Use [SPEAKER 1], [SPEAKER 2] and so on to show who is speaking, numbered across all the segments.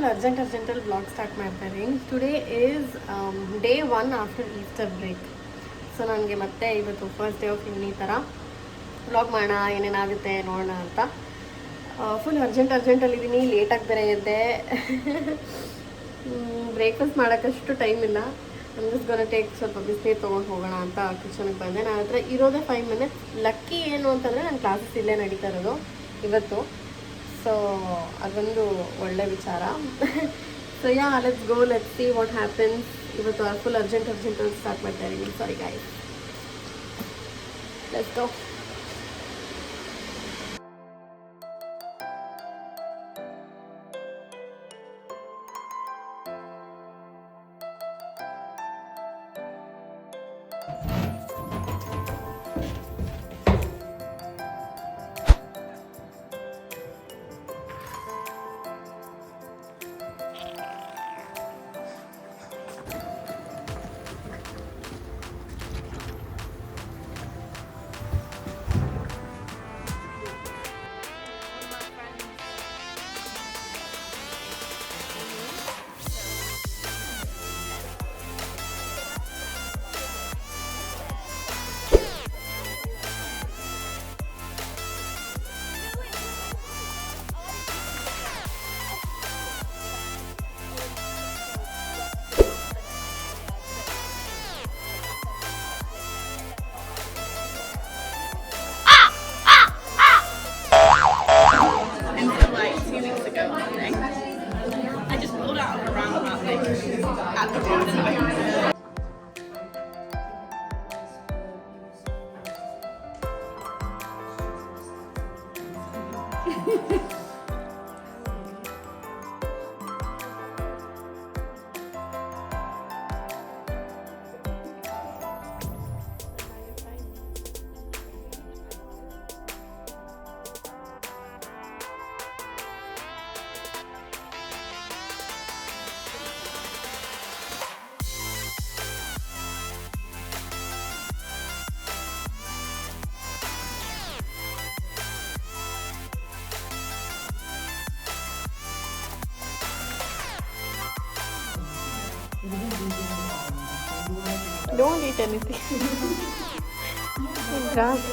[SPEAKER 1] Full ಅರ್ಜೆಂಟಲ್ಲಿ blog start ಮಾಡ್ತಾ ಇದ್ದೀನಿ. Today is day 1 after Easter break. So ನನಗೆ ಮತ್ತೆ ಇವತ್ತು ಫಸ್ಟ್ ಡೇ ಆಫ್ ಈ ಥರ ಬ್ಲಾಗ್ ಮಾಡೋಣ, ಏನೇನಾಗುತ್ತೆ ನೋಡೋಣ ಅಂತ ಫುಲ್ ಅರ್ಜೆಂಟಲ್ಲಿದ್ದೀನಿ. ಲೇಟಾಗಿ ಬೇರೆ ಇದ್ದೆ. ಬ್ರೇಕ್ಫಾಸ್ಟ್ ಮಾಡೋಕ್ಕಷ್ಟು ಟೈಮ್ ಇಲ್ಲ. ನಮ್ಗೆ ಟೇಕ್ ಸ್ವಲ್ಪ ಬಿಸಿನೀರು ತೊಗೊಂಡು ಹೋಗೋಣ ಅಂತ ಕಿಚನ್ಗೆ ಬಂದೆ. ನನ್ನ ಹತ್ರ ಇರೋದೇ 5 ಮಿನಿಟ್ಸ್. ಲಕ್ಕಿ ಏನು ಅಂತಂದರೆ ನನ್ನ ಕ್ಲಾಸಸ್ ಇಲ್ಲೇ ನಡೀತಾ ಇರೋದು ಇವತ್ತು. ಸೊ ಅದೊಂದು ಒಳ್ಳೆ ವಿಚಾರ. So let's go, let's see what happens. ಇವತ್ತು ಫುಲ್ ಅರ್ಜೆಂಟಲ್ಲಿ ಸ್ಟಾರ್ಟ್ ಮಾಡ್ತಾ ಇದ್ದೀನಿ. ಸಾರಿ guys, let's go. Don't eat anything. Grass.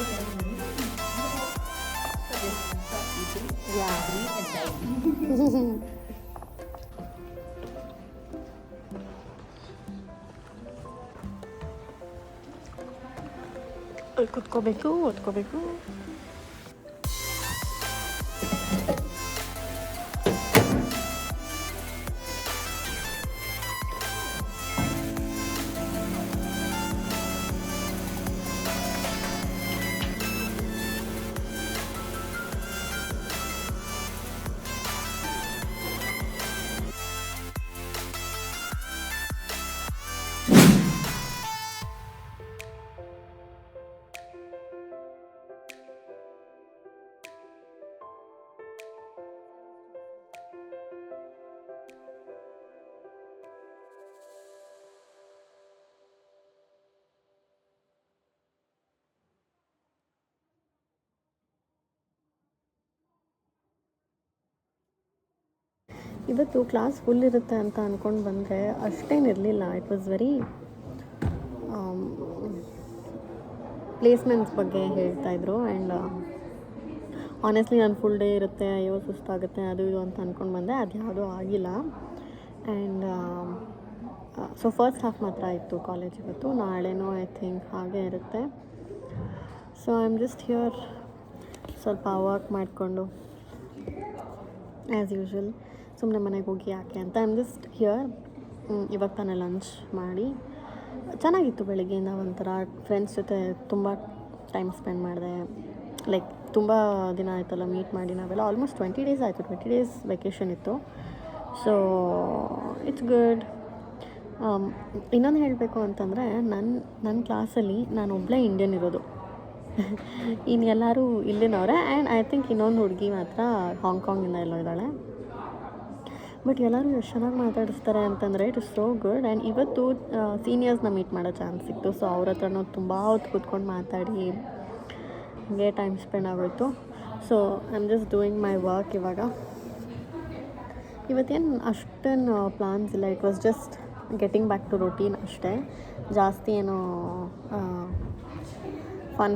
[SPEAKER 1] Yeah. ಕುತ್ಕೋಬೇಕು. ಇವತ್ತು ಕ್ಲಾಸ್ ಫುಲ್ ಇರುತ್ತೆ ಅಂತ ಅಂದ್ಕೊಂಡು ಬಂದರೆ ಅಷ್ಟೇನಿರಲಿಲ್ಲ. ಇಟ್ ವಾಸ್ ವೆರಿ ಪ್ಲೇಸ್ಮೆಂಟ್ಸ್ ಬಗ್ಗೆ ಹೇಳ್ತಾಯಿದ್ರು. ಆ್ಯಂಡ್ ಆನೆಸ್ಟ್ಲಿ ನಾನು ಫುಲ್ ಡೇ ಇರುತ್ತೆ, ಅಯ್ಯೋ ಸುಸ್ತಾಗುತ್ತೆ ಅದು ಇದು ಅಂತ ಅಂದ್ಕೊಂಡು ಬಂದೆ. ಅದು ಯಾವುದೂ ಆಗಿಲ್ಲ. ಆ್ಯಂಡ್ ಸೊ ಫಸ್ಟ್ ಹಾಫ್ ಮಾತ್ರ ಇತ್ತು ಕಾಲೇಜ್ ಇವತ್ತು. ನಾಳೆನೂ ಐ ಥಿಂಕ್ ಹಾಗೆ ಇರುತ್ತೆ. So I am just here ಸ್ವಲ್ಪ ವರ್ಕ್ ಮಾಡಿಕೊಂಡು ಆ್ಯಸ್ ಯೂಶ್ವಲ್. ಸುಮ್ಮನೆ ಮನೆಗೆ ಹೋಗಿ ಯಾಕೆ ಅಂತ ಐ ಆಮ್ ಜಸ್ಟ್ ಹಿಯರ್. ಇವಾಗ ತಾನೇ ಲಂಚ್ ಮಾಡಿ ಚೆನ್ನಾಗಿತ್ತು. ಬೆಳಗ್ಗೆಯಿಂದ ಒಂಥರ ಫ್ರೆಂಡ್ಸ್ ಜೊತೆ ತುಂಬ ಟೈಮ್ ಸ್ಪೆಂಡ್ ಮಾಡಿದೆ. ಲೈಕ್ ತುಂಬ ದಿನ ಆಯ್ತಲ್ಲ ಮೀಟ್ ಮಾಡಿ ನಾವೆಲ್ಲ. ಆಲ್ಮೋಸ್ಟ್ 20 days ಆಯಿತು. 20 days ವೆಕೇಷನ್ ಇತ್ತು. So it's good. ಇನ್ನೊಂದು ಹೇಳಬೇಕು ಅಂತಂದರೆ ನನ್ನ ಕ್ಲಾಸಲ್ಲಿ ನಾನು ಒಬ್ಬಳೇ ಇಂಡಿಯನ್ ಇರೋದು. ಇನ್ನು ಎಲ್ಲರೂ ಇಲ್ಲಿನವರೇ. ಆ್ಯಂಡ್ ಐ ಥಿಂಕ್ ಇನ್ನೊಂದು ಹುಡುಗಿ ಮಾತ್ರ ಹಾಂಗ್ಕಾಂಗಿಂದ ಎಲ್ಲೋ ಇದ್ದಾಳೆ. ಬಟ್ ಎಲ್ಲರೂ ಎಷ್ಟು ಚೆನ್ನಾಗಿ ಮಾತಾಡಿಸ್ತಾರೆ ಅಂತಂದರೆ it is so good. And ಇವತ್ತು ಸೀನಿಯರ್ಸ್ನ ಮೀಟ್ ಮಾಡೋ ಚಾನ್ಸ್ ಸಿಕ್ತು. ಸೊ ಅವ್ರ ಹತ್ರನೂ ತುಂಬ ಹೊತ್ತು ಕೂತ್ಕೊಂಡು ಮಾತಾಡಿ ಹಂಗೆ ಟೈಮ್ ಸ್ಪೆಂಡ್ ಆಗೋಯಿತು. So I am just doing my work ಇವಾಗ. ಇವತ್ತೇನು ಅಷ್ಟೇನು ಪ್ಲಾನ್ಸ್ ಇಲ್ಲ. It was just getting back to routine ಅಷ್ಟೇ. ಜಾಸ್ತಿ ಏನು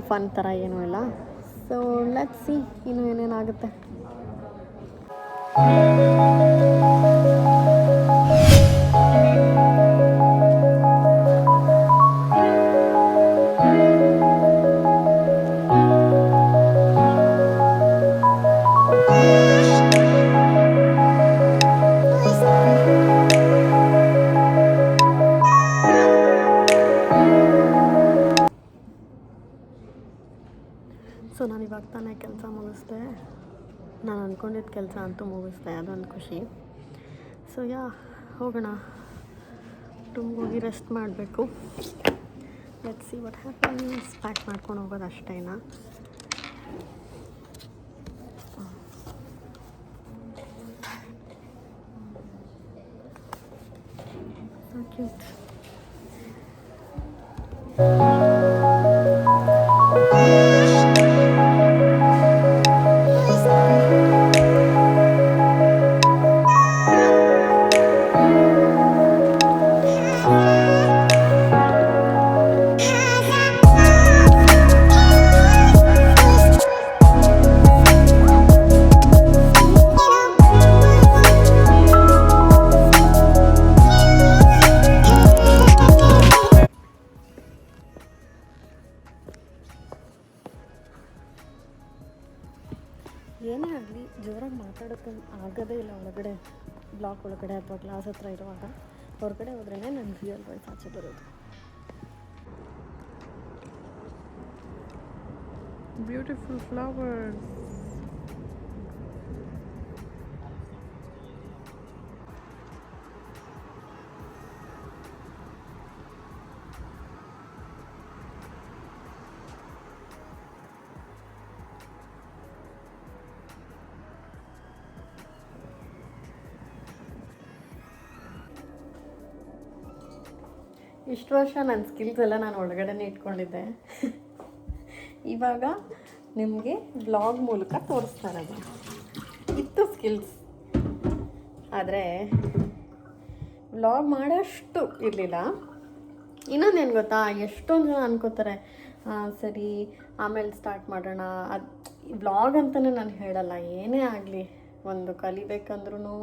[SPEAKER 1] ಫನ್ ಥರ ಏನೂ ಇಲ್ಲ. ಸೊ ಲೆಟ್ಸ್ ಸಿ ಇನ್ನು ಏನೇನಾಗುತ್ತೆ. ಸೊ ನಾನು ಇವಾಗ ತಾನೇ ಕೆಲಸ ಮುಗಿಸ್ದೆ. ನಾನು ಅಂದ್ಕೊಂಡಿದ್ದ ಕೆಲಸ ಅಂತೂ ಮುಗಿಸ್ದೆ, ಅದೊಂದು ಖುಷಿ. ಸೊ ಹೋಗೋಣ, ರೂಮ್ಗೆ ಹೋಗಿ ರೆಸ್ಟ್ ಮಾಡಬೇಕು. Let's see what happens. Pack ಮಾಡ್ಕೊಂಡು ಹೋಗೋದು ಅಷ್ಟೇನಾ. So cute. ಏನೇ ಆಗಲಿ ಜೋರಾಗಿ ಮಾತಾಡೋಕ್ಕೆ ಆಗೋದೇ ಇಲ್ಲ ಒಳಗಡೆ, ಬ್ಲಾಕ್ ಒಳಗಡೆ ಅಥವಾ ಕ್ಲಾಸ್ ಹತ್ರ ಇರುವಾಗ. ಹೊರಗಡೆ ಹೋದ್ರೇ ನನ್ನ ರಿಯಲ್ ವಾಯ್ಸ್ ಆಚೆ ಬರೋದು. Beautiful flowers. ಇಷ್ಟು ವರ್ಷ ನನ್ನ ಸ್ಕಿಲ್ಸ್ ಎಲ್ಲ ನಾನು ಒಳಗಡೆನೇ ಇಟ್ಕೊಂಡಿದ್ದೆ. ಇವಾಗ ನಿಮಗೆ ಬ್ಲಾಗ್ ಮೂಲಕ ತೋರಿಸ್ತಾ ಇರೋದು. ಇತ್ತು ಸ್ಕಿಲ್ಸ್, ಆದರೆ ವ್ಲಾಗ್ ಮಾಡೋಷ್ಟು ಇರಲಿಲ್ಲ. ಇನ್ನೊಂದೇನು ಗೊತ್ತಾ, ಎಷ್ಟೊಂದು ಜನ ಅನ್ಕೋತಾರೆ ಸರಿ ಆಮೇಲೆ ಸ್ಟಾರ್ಟ್ ಮಾಡೋಣ. ಅದು ವ್ಲಾಗ್ ಅಂತಲೇ ನಾನು ಹೇಳಲ್ಲ. ಏನೇ ಆಗಲಿ ಒಂದು ಕಲಿಬೇಕಂದ್ರೂ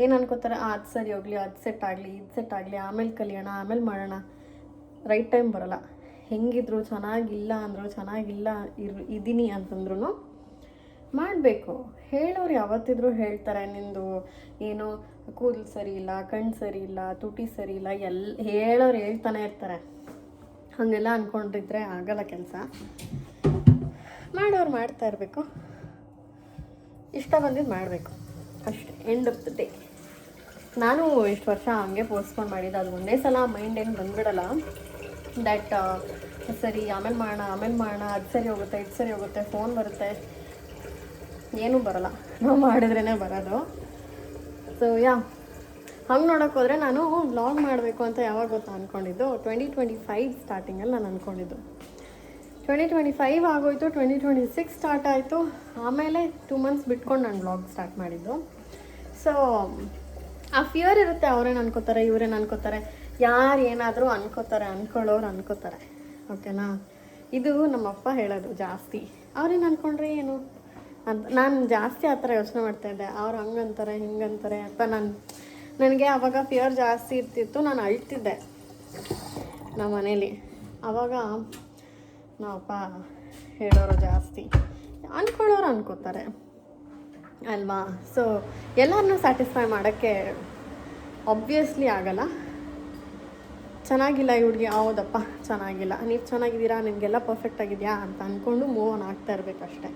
[SPEAKER 1] ಏನು ಅನ್ಕೋತಾರೆ, ಅದು ಸರಿ ಹೋಗಲಿ, ಅದು ಸೆಟ್ ಆಗಲಿ, ಇದು ಸೆಟ್ ಆಗಲಿ, ಆಮೇಲೆ ಕಲಿಯೋಣ, ಆಮೇಲೆ ಮಾಡೋಣ. ರೈಟ್ ಟೈಮ್ ಬರೋಲ್ಲ. ಹೆಂಗಿದ್ರು ಚೆನ್ನಾಗಿಲ್ಲ ಅಂದರು, ಚೆನ್ನಾಗಿಲ್ಲ ಇದ್ದೀನಿ ಅಂತಂದ್ರೂ ಮಾಡಬೇಕು. ಹೇಳೋರು ಯಾವತ್ತಿದ್ರೂ ಹೇಳ್ತಾರೆ, ನಿಂದು ಏನೋ ಕೂದಲು ಸರಿ ಇಲ್ಲ, ಕಣ್ಣು ಸರಿ ಇಲ್ಲ, ತುಟಿ ಸರಿ ಇಲ್ಲ, ಹೇಳೋರು ಹೇಳ್ತಾನೆ ಇರ್ತಾರೆ. ಹಾಗೆಲ್ಲ ಅಂದ್ಕೊಂಡಿದ್ರೆ ಆಗಲ್ಲ ಕೆಲಸ. ಮಾಡೋರು ಮಾಡ್ತಾ ಇರಬೇಕು, ಇಷ್ಟ ಬಂದಿದ್ದು ಮಾಡಬೇಕು ಅಷ್ಟೇ. End of the day. ನಾನು ಇಷ್ಟು ವರ್ಷ ಹಂಗೆ ಪೋಸ್ಟ್ಪೋನ್ ಮಾಡಿದ್ದು. ಅದು ಒಂದೇ ಸಲ ಮೈಂಡ್ ಏನು ಬಂದ್ಬಿಡಲ್ಲ. ದ್ಯಾಟ್ ಸರಿ ಆಮೇಲೆ ಮಾಡೋಣ, ಅದು ಸರಿ ಹೋಗುತ್ತೆ, ಇದು ಸರಿ ಹೋಗುತ್ತೆ, ಫೋನ್ ಬರುತ್ತೆ, ಏನೂ ಬರೋಲ್ಲ. ನಾವು ಮಾಡಿದ್ರೇ ಬರೋದು. ಸೊ ಹಂಗೆ ನೋಡೋಕೆ ಹೋದರೆ ನಾನು ವ್ಲಾಗ್ ಮಾಡಬೇಕು ಅಂತ ಯಾವಾಗ ಗೊತ್ತಾ ಅಂದ್ಕೊಂಡಿದ್ದು, 2025 ಸ್ಟಾರ್ಟಿಂಗಲ್ಲಿ ನಾನು ಅಂದ್ಕೊಂಡಿದ್ದು. 2025 ಆಗೋಯ್ತು, 2026 ಸ್ಟಾರ್ಟ್ ಆಯಿತು. ಆಮೇಲೆ 2 ಮಂತ್ಸ್ ಬಿಟ್ಕೊಂಡು ನಾನು ವ್ಲಾಗ್ ಸ್ಟಾರ್ಟ್ ಮಾಡಿದ್ದು. ಸೊ ಆ ಫಿಯರ್ ಇರುತ್ತೆ, ಅವ್ರೇನು ಅನ್ಕೋತಾರೆ, ಇವ್ರೇನು ಅನ್ಕೋತಾರೆ, ಯಾರು ಏನಾದರೂ ಅನ್ಕೊಳ್ಳೋರು ಅನ್ಕೋತಾರೆ. ಓಕೆನಾ. ಇದು ನಮ್ಮಪ್ಪ ಹೇಳೋದು ಜಾಸ್ತಿ. ಅವ್ರೇನು ಅಂದ್ಕೊಂಡ್ರೆ ಏನು ಅಂತ ನಾನು ಜಾಸ್ತಿ ಆ ಥರ ಯೋಚನೆ ಮಾಡ್ತಾಯಿದ್ದೆ. ಅವ್ರು ಹಂಗಂತಾರೆ ಹಿಂಗಂತಾರೆ ಅಂತ. ನನಗೆ ಆವಾಗ ಫಿಯರ್ ಜಾಸ್ತಿ ಇರ್ತಿತ್ತು. ನಾನು ಅಳ್ತಿದ್ದೆ ನಮ್ಮ ಮನೇಲಿ. ಆವಾಗ ನಮ್ಮಪ್ಪ ಹೇಳೋರು ಜಾಸ್ತಿ, ಅಂದ್ಕೊಳ್ಳೋರು ಅನ್ಕೋತಾರೆ ಅಲ್ವಾ. ಸೊ ಎಲ್ಲರನ್ನೂ ಸ್ಯಾಟಿಸ್ಫೈ ಮಾಡೋಕ್ಕೆ ಆಬ್ವಿಯಸ್ಲಿ ಆಗಲ್ಲ. ಚೆನ್ನಾಗಿಲ್ಲ ಈ ಹುಡುಗಿ, ಹೌದಪ್ಪ ಚೆನ್ನಾಗಿಲ್ಲ, ನೀವು ಚೆನ್ನಾಗಿದ್ದೀರಾ, ನಿಮಗೆಲ್ಲ ಪರ್ಫೆಕ್ಟ್ ಆಗಿದೆಯಾ ಅಂತ ಅಂದ್ಕೊಂಡು ಮೂವ್ ಆನ್ ಆಗ್ತಾ ಇರಬೇಕಷ್ಟೆ.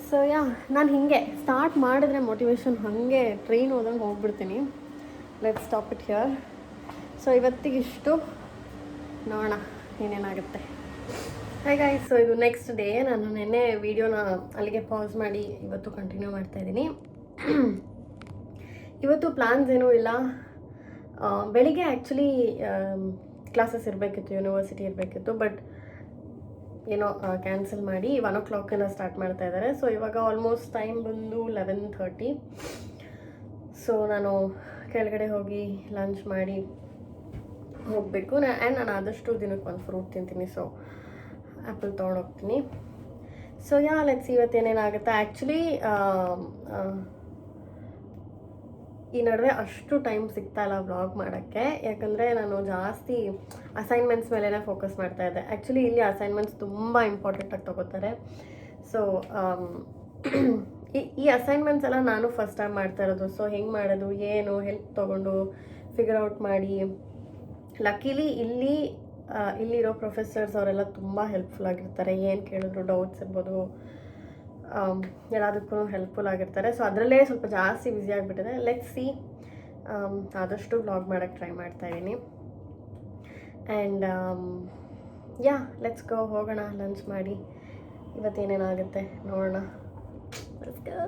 [SPEAKER 1] ಸೊ ನಾನು ಹೀಗೆ ಸ್ಟಾರ್ಟ್ ಮಾಡಿದ್ರೆ ಮೋಟಿವೇಶನ್ ಹಾಗೆ ಟ್ರೈನ್ ಹೋದಂಗೆ ಹೋಗ್ಬಿಡ್ತೀನಿ. Let's stop it here. So ಇವತ್ತಿಗಿಷ್ಟು, ನೋಡೋಣ ಏನೇನಾಗುತ್ತೆ. ಹಾಗಾಗಿ ಸೊ ಇದು ನೆಕ್ಸ್ಟ್ ಡೇ. ನಾನು ನೆನ್ನೆ ವೀಡಿಯೋನ ಅಲ್ಲಿಗೆ ಪಾಸ್ ಮಾಡಿ ಇವತ್ತು ಕಂಟಿನ್ಯೂ ಮಾಡ್ತಾಯಿದ್ದೀನಿ. ಇವತ್ತು ಪ್ಲಾನ್ಸ್ ಏನೂ ಇಲ್ಲ. ಬೆಳಿಗ್ಗೆ ಆ್ಯಕ್ಚುಲಿ ಕ್ಲಾಸಸ್ ಇರಬೇಕಿತ್ತು, ಯೂನಿವರ್ಸಿಟಿ ಇರಬೇಕಿತ್ತು. ಬಟ್ ಏನೋ ಕ್ಯಾನ್ಸಲ್ ಮಾಡಿ 1 o'clock ಸ್ಟಾರ್ಟ್ ಮಾಡ್ತಾ ಇದ್ದಾರೆ. ಸೊ ಇವಾಗ ಆಲ್ಮೋಸ್ಟ್ ಟೈಮ್ ಬಂದು 11:30. ಸೊ ನಾನು ಕೆಳಗಡೆ ಹೋಗಿ ಲಂಚ್ ಮಾಡಿ ಹೋಗಬೇಕು. ಆ್ಯಂಡ್ ನಾನು ಆದಷ್ಟು ದಿನಕ್ಕೆ ಒಂದು ಫ್ರೂಟ್ ತಿಂತೀನಿ, ಸೊ ಆ್ಯಪಲ್ ತೊಗೊಂಡೋಗ್ತೀನಿ. ಸೊ ಲೆಟ್ಸ್ ಇವತ್ತೇನೇನಾಗುತ್ತೆ. ಆ್ಯಕ್ಚುಲಿ ಈ ನಡುವೆ ಅಷ್ಟು ಟೈಮ್ ಸಿಗ್ತಾಯಿಲ್ಲ ವ್ಲಾಗ್ ಮಾಡೋಕ್ಕೆ, ಯಾಕಂದರೆ ನಾನು ಜಾಸ್ತಿ ಅಸೈನ್ಮೆಂಟ್ಸ್ ಮೇಲೇ ಫೋಕಸ್ ಮಾಡ್ತಾ ಇದ್ದೆ. ಆ್ಯಕ್ಚುಲಿ ಇಲ್ಲಿ ಅಸೈನ್ಮೆಂಟ್ಸ್ ತುಂಬ ಇಂಪಾರ್ಟೆಂಟಾಗಿ ತೊಗೋತಾರೆ. ಸೊ ಈ ಅಸೈನ್ಮೆಂಟ್ಸ್ ಎಲ್ಲ ನಾನು ಫಸ್ಟ್ ಟೈಮ್ ಮಾಡ್ತಾ ಇರೋದು. ಸೊ ಹೆಂಗೆ ಮಾಡೋದು ಏನು ಹೆಲ್ಪ್ ತೊಗೊಂಡು ಫಿಗರ್ ಔಟ್ ಮಾಡಿ. ಲಕ್ಕಿಲಿ ಇಲ್ಲಿರೋ ಪ್ರೊಫೆಸರ್ಸ್ ಅವರೆಲ್ಲ ತುಂಬ ಹೆಲ್ಪ್ಫುಲ್ ಆಗಿರ್ತಾರೆ. ಏನು ಕೇಳಿದ್ರು ಡೌಟ್ಸ್ ಇರ್ಬೋದು, ಎಲ್ಲದಕ್ಕೂ ಹೆಲ್ಪ್ಫುಲ್ ಆಗಿರ್ತಾರೆ. ಸೊ ಅದರಲ್ಲೇ ಸ್ವಲ್ಪ ಜಾಸ್ತಿ ಬ್ಯುಸಿ ಆಗಿಬಿಟ್ಟಿದೆ. ಲೆಟ್ಸ್ ಸಿ, ಆದಷ್ಟು ವ್ಲಾಗ್ ಮಾಡೋಕ್ಕೆ ಟ್ರೈ ಮಾಡ್ತಾಯಿದ್ದೀನಿ. ಆ್ಯಂಡ್ ಲೆಟ್ಸ್ ಗೋ, ಹೋಗೋಣ ಲಂಚ್ ಮಾಡಿ. ಇವತ್ತೇನೇನಾಗುತ್ತೆ ನೋಡೋಣ. Let's go.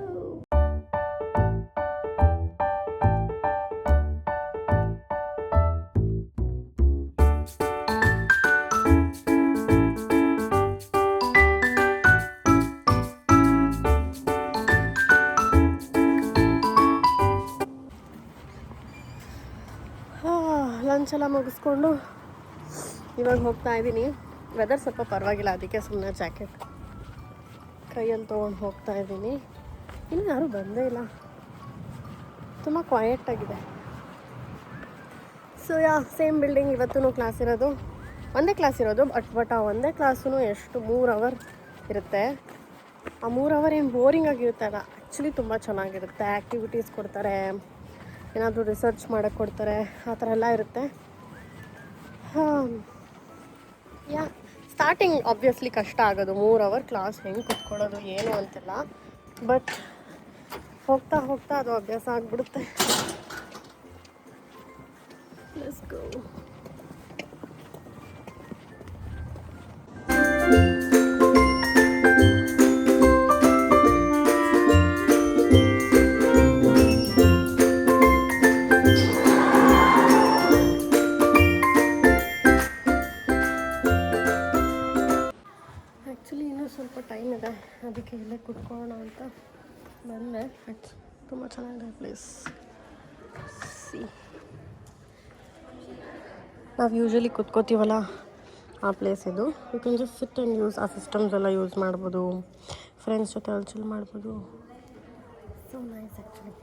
[SPEAKER 1] ಲಂಚ್ ಎಲ್ಲ ಮುಗಿಸ್ಕೊಂಡು ಇವಾಗ ಹೋಗ್ತಾ ಇದ್ದೀನಿ. ವೆದರ್ ಸ್ವಲ್ಪ ಪರವಾಗಿಲ್ಲ, ಅದಕ್ಕೆ ಸುಮ್ಮನೆ ಜಾಕೆಟ್ ಕೈಯಲ್ಲಿ ತೊಗೊಂಡು ಹೋಗ್ತಾ ಇದ್ದೀನಿ. ಇನ್ನು ಯಾರೂ ಬಂದೇ ಇಲ್ಲ, ತುಂಬ ಕ್ವಯೆಟಾಗಿದೆ. So same building. ಇವತ್ತೂ ಕ್ಲಾಸ್ ಇರೋದು, ಒಂದೇ ಕ್ಲಾಸ್ ಇರೋದು. ಬಟ್ ಆ ಒಂದೇ ಕ್ಲಾಸೂ ಎಷ್ಟು 3 ಅವರ್ ಇರುತ್ತೆ. ಆ 3 ಅವರ್ ಏನು ಬೋರಿಂಗ್ ಆಗಿರುತ್ತಲ್ಲ, ಆ್ಯಕ್ಚುಲಿ ತುಂಬ ಚೆನ್ನಾಗಿರುತ್ತೆ. ಆ್ಯಕ್ಟಿವಿಟೀಸ್ ಕೊಡ್ತಾರೆ, ಏನಾದರೂ ರಿಸರ್ಚ್ ಮಾಡೋಕ್ಕೆ ಕೊಡ್ತಾರೆ, ಆ ಥರ ಎಲ್ಲ ಇರುತ್ತೆ. ಸ್ಟಾರ್ಟಿಂಗ್ ಆಬ್ವಿಯಸ್ಲಿ ಕಷ್ಟ ಆಗೋದು, 3 ಅವರ್ ಕ್ಲಾಸ್ ಹೆಂಗೆ ಕುತ್ಕೊಳ್ಳೋದು ಏನು ಅಂತೆಲ್ಲ. ಬಟ್ ಹೋಗ್ತಾ ಹೋಗ್ತಾ ಅದು ಅಭ್ಯಾಸ ಆಗಿಬಿಡುತ್ತೆ. Let's go. ಆ್ಯಕ್ಚುಲಿ ಇನ್ನೂ ಸ್ವಲ್ಪ ಟೈಮ್ ಇದೆ, ಅದಕ್ಕೆ ಇಲ್ಲೇ ಕುತ್ಕೊಳ್ಳೋಣ ಅಂತ ಬಂದೆ. ತುಂಬ ಚೆನ್ನಾಗಿದೆ ಪ್ಲೇಸ್. ನಾವು ಯೂಶ್ವಲಿ ಕುತ್ಕೋತೀವಲ್ಲ ಆ ಪ್ಲೇಸ್ ಇದು. You can just sit and use ಆ ಸಿಸ್ಟಮ್ಸ್ ಎಲ್ಲ ಯೂಸ್ ಮಾಡ್ಬೋದು, ಫ್ರೆಂಡ್ಸ್ ಜೊತೆ ಅಲ್ಲಿ ಚಿಲ್ ಮಾಡ್ಬೋದು. So nice actually.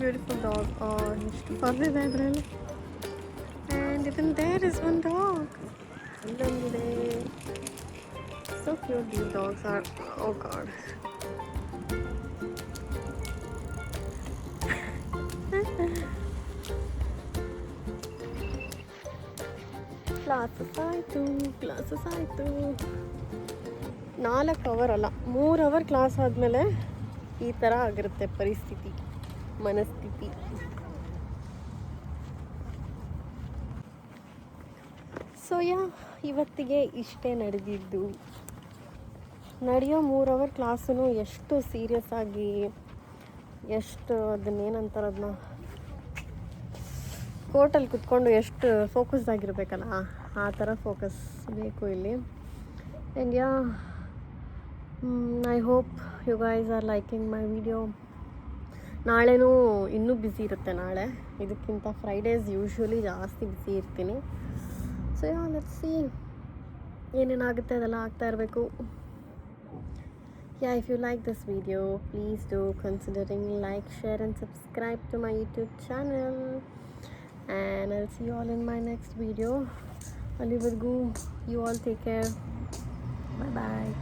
[SPEAKER 1] Beautiful dog. ಎಷ್ಟು ಬರ್ದಿದೆ ಅದರಲ್ಲಿ. And even there is one dog. ಅಲ್ಲೊಂದಿದೆ. So cute these dogs are. Oh god. Classes ಆಯಿತು. 4 ಅವರ್ ಅಲ್ಲ, 3 ಅವರ್ ಕ್ಲಾಸ್ ಆದಮೇಲೆ ಈ ಥರ ಆಗಿರುತ್ತೆ ಪರಿಸ್ಥಿತಿ, ಮನಸ್ಥಿತಿ. ಸೊ ಇವತ್ತಿಗೆ ಇಷ್ಟೇ ನಡೆದಿದ್ದು. ನಡೆಯೋ 3 ಅವರ್ ಕ್ಲಾಸೂ ಎಷ್ಟು ಸೀರಿಯಸ್ ಆಗಿ, ಎಷ್ಟು ಅದನ್ನೇನಂತಾರೆ, ಕೋರ್ಟಲ್ಲಿ ಕುತ್ಕೊಂಡು ಎಷ್ಟು ಫೋಕಸ್ಡ್ ಆಗಿರಬೇಕಲ್ಲ, ಆ ಥರ ಫೋಕಸ್ ಬೇಕು ಇಲ್ಲಿ. And I hope you guys are liking my video. ನಾಳೆನೂ ಇನ್ನೂ ಬ್ಯುಸಿ ಇರುತ್ತೆ. ನಾಳೆ ಇದಕ್ಕಿಂತ ಫ್ರೈಡೇಸ್ ಯೂಶ್ವಲಿ ಜಾಸ್ತಿ ಬ್ಯುಸಿ ಇರ್ತೀನಿ. ಸೊ ಲೆಟ್ಸ್ ಸಿ ಏನೇನಾಗುತ್ತೆ ಅದೆಲ್ಲ ಆಗ್ತಾ ಇರಬೇಕು. if you like this video, please do considering like, share and subscribe to my YouTube channel. And I'll see you all in my next video. Alivargu, you all take care. Bye bye.